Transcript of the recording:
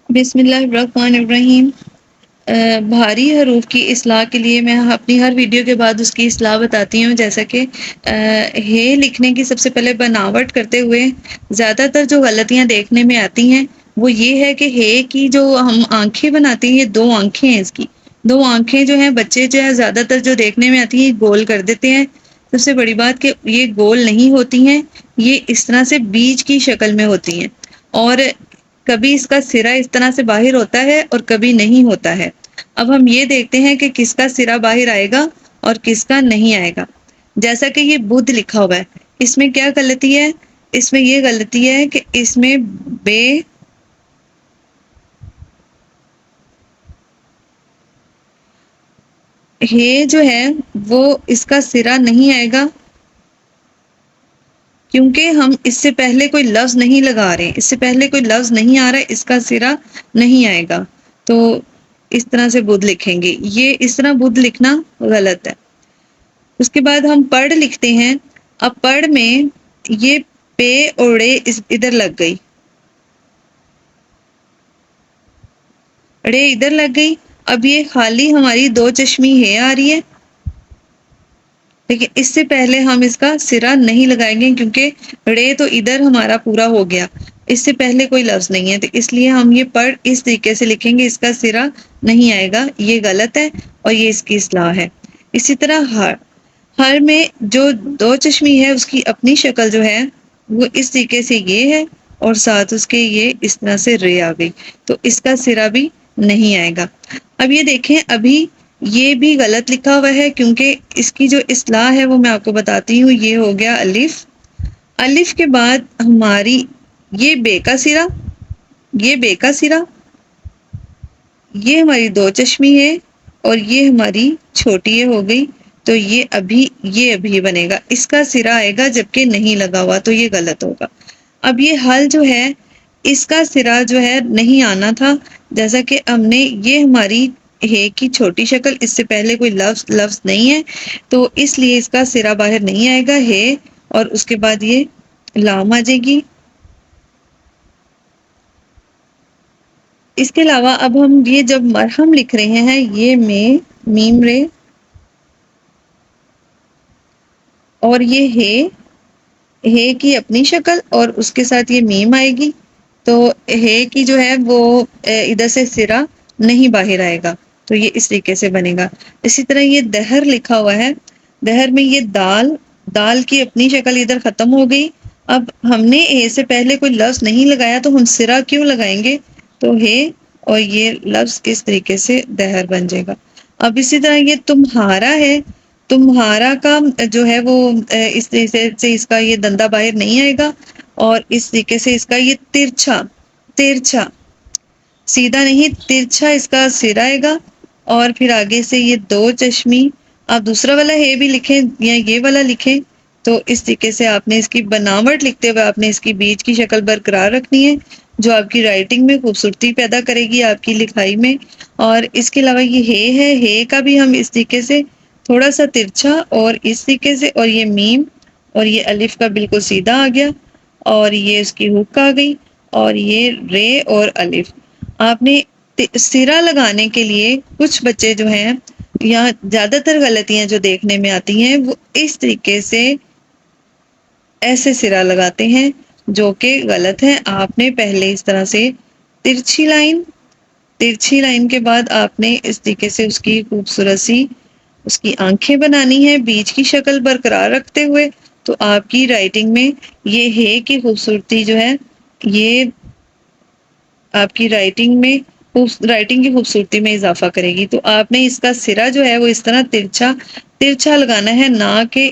بسم اللہ الرحمن الرحیم۔ بھاری حروف کی اصلاح کے لیے میں اپنی ہر ویڈیو کے بعد اس کی اصلاح بتاتی ہوں، جیسا کہ ہے لکھنے کی سب سے پہلے بناوٹ کرتے ہوئے زیادہ تر جو غلطیاں دیکھنے میں آتی ہیں وہ یہ ہے کہ ہے کی جو ہم آنکھیں بناتے ہیں، یہ دو آنکھیں ہیں، اس کی دو آنکھیں جو ہیں بچے جو ہے زیادہ تر جو دیکھنے میں آتی ہیں گول کر دیتے ہیں۔ سب سے بڑی بات کہ یہ گول نہیں ہوتی ہیں، یہ اس طرح سے بیج کی شکل میں ہوتی ہیں، اور کبھی اس کا سرا اس طرح سے باہر ہوتا ہے اور کبھی نہیں ہوتا ہے۔ اب ہم یہ دیکھتے ہیں کہ کس کا سرا باہر آئے گا اور کس کا نہیں آئے گا۔ جیسا کہ یہ بدھ لکھا ہوا ہے، اس میں کیا غلطی ہے؟ اس میں یہ غلطی ہے کہ اس میں بے ہے جو ہے وہ اس کا سرا نہیں آئے گا، کیونکہ ہم اس سے پہلے کوئی لفظ نہیں لگا رہے، اس سے پہلے کوئی لفظ نہیں آ رہا ہے، اس کا سرا نہیں آئے گا، تو اس طرح سے بدھ لکھیں گے۔ یہ اس طرح بدھ لکھنا غلط ہے۔ اس کے بعد ہم پڑھ لکھتے ہیں۔ اب پڑھ میں یہ پے اور ڑے ادھر لگ گئی، ڑے ادھر لگ گئی۔ اب یہ خالی ہماری دو چشمی ہے آ رہی ہے، لیکن اس سے پہلے ہم اس کا سرا نہیں لگائیں گے، کیونکہ ڑے تو ادھر ہمارا پورا ہو گیا، اس سے پہلے کوئی لفظ نہیں ہے، تو اس لیے ہم یہ پڑھ اس طریقے سے لکھیں گے، اس کا سرا نہیں آئے گا، یہ غلط ہے اور یہ اس کی اصلاح ہے۔ اسی طرح ہر میں جو دو چشمی ہے اس کی اپنی شکل جو ہے وہ اس طریقے سے یہ ہے، اور ساتھ اس کے یہ اس طرح سے رے آ گئی، تو اس کا سرا بھی نہیں آئے گا۔ اب یہ دیکھیں، ابھی یہ بھی غلط لکھا ہوا ہے، کیونکہ اس کی جو اصلاح ہے وہ میں آپ کو بتاتی ہوں۔ یہ ہو گیا الف، الف کے بعد ہماری یہ بے کا سرا، یہ بے کا سرا، یہ ہماری دو چشمی ہے اور یہ ہماری چھوٹی ہو گئی، تو یہ ابھی بنے گا، اس کا سرا آئے گا جبکہ نہیں لگا ہوا، تو یہ غلط ہوگا۔ اب یہ حل جو ہے اس کا سرا جو ہے نہیں آنا تھا، جیسا کہ ہم نے یہ ہماری ہے کی چھوٹی شکل، اس سے پہلے کوئی لفظ نہیں ہے، تو اس لیے اس کا سرا باہر نہیں آئے گا ہے، اور اس کے بعد یہ لام آ جائے گی۔ اس کے علاوہ اب ہم یہ جب مرہم لکھ رہے ہیں، یہ میں میم رے اور یہ ہے کی اپنی شکل اور اس کے ساتھ یہ میم آئے گی، تو ہے کی جو ہے وہ ادھر سے سرا نہیں باہر آئے گا، تو یہ اس طریقے سے بنے گا۔ اسی طرح یہ دہر لکھا ہوا ہے، دہر میں یہ دال کی اپنی شکل ادھر ختم ہو گئی۔ اب ہم نے اے سے پہلے کوئی لفظ نہیں لگایا، تو ہم سرا کیوں لگائیں گے؟ تو ہے اور یہ لفظ اس طریقے سے دہر بن جائے گا۔ اب اسی طرح یہ تمہارا ہے، تمہارا کا جو ہے وہ اس طریقے سے اس کا یہ دندہ باہر نہیں آئے گا، اور اس طریقے سے اس کا یہ ترچھا سیدھا نہیں ترچھا اس کا سر آئے گا، اور پھر آگے سے یہ دو چشمی، آپ دوسرا والا ہے بھی لکھیں یا یہ والا لکھیں، تو اس طریقے سے آپ نے اس کی بناوٹ لکھتے ہوئے آپ نے اس کی بیچ کی شکل برقرار رکھنی ہے، جو آپ کی رائٹنگ میں خوبصورتی پیدا کرے گی، آپ کی لکھائی میں۔ اور اس کے علاوہ یہ ہے کا بھی ہم اس طریقے سے تھوڑا سا ترچھا اور اس طریقے سے، اور یہ میم اور یہ الف کا بالکل سیدھا آ گیا، اور یہ اس کی ہک آ گئی، اور یہ رے اور الف۔ آپ نے سرا لگانے کے لیے کچھ بچے جو ہیں، یہاں زیادہ تر غلطیاں جو دیکھنے میں آتی ہیں وہ اس طریقے سے ایسے سرا لگاتے ہیں، جو کہ غلط ہے۔ آپ نے پہلے اس طرح سے ترچھی لائن کے بعد آپ نے اس طریقے سے اس کی خوبصورت سی اس کی آنکھیں بنانی ہے، بیچ کی شکل برقرار رکھتے ہوئے، تو آپ کی رائٹنگ میں یہ ہے کی خوبصورتی جو ہے، یہ آپ کی رائٹنگ کی خوبصورتی میں اضافہ کرے گی۔ تو آپ نے اس کا سرا جو ہے وہ اس طرح ترچھا لگانا ہے، نہ کہ